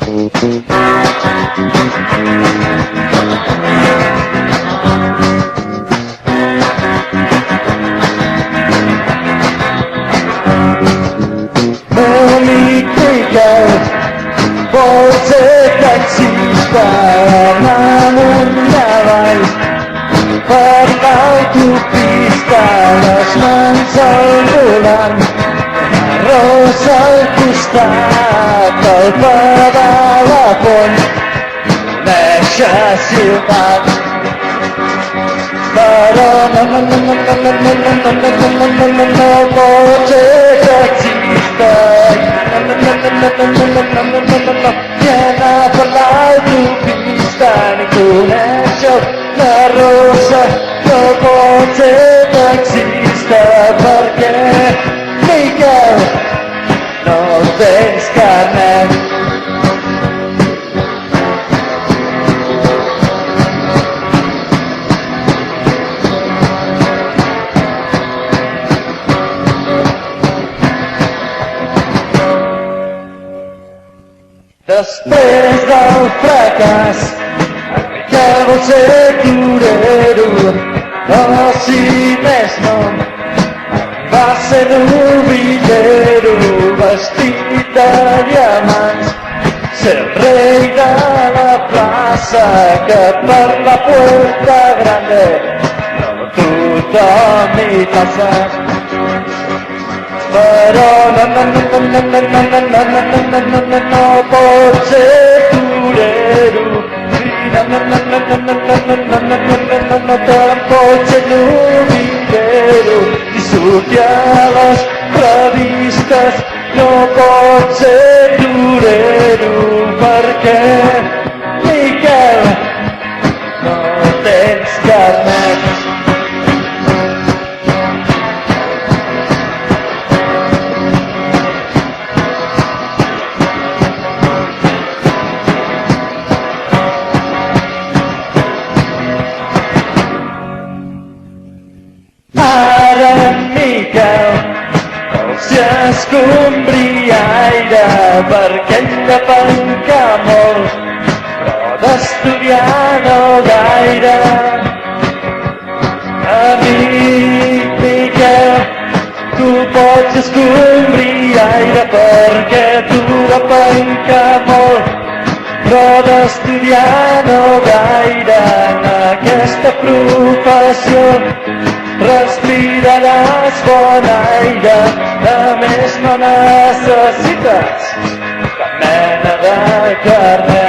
Vol ser taxista amunt i avall per l'autopista, les mans al volant, arròs al costat, el pedal a pont, conèixer ciutat. Però no pot ser taxista, ni anar per l'autopista, ni conèixer la rosa. No pot ser taxista perquè, Miquel, no tens carnet. Després del fracàs, Miquel vol ser torero, o si més no, va ser novillero, vestit de diamants, ser el rei de la plaça, que per la Puerta Grande no tothom hi passa. Però no pot ser torero, no pot ser novillero, ni sortir a les revistes, no pot ser torero, perquè, Miquel, no tens carnet. Ara Miquel vol ser escombriaire perquè ell de pencar molt, però d'estudiar no gaire. Amic Miquel, tu pots escombriaire perquè tu de pencar molt, però d'estudiar no gaire. En aquesta professió respiraràs bon aire, a més no necessites cap mena de carnet.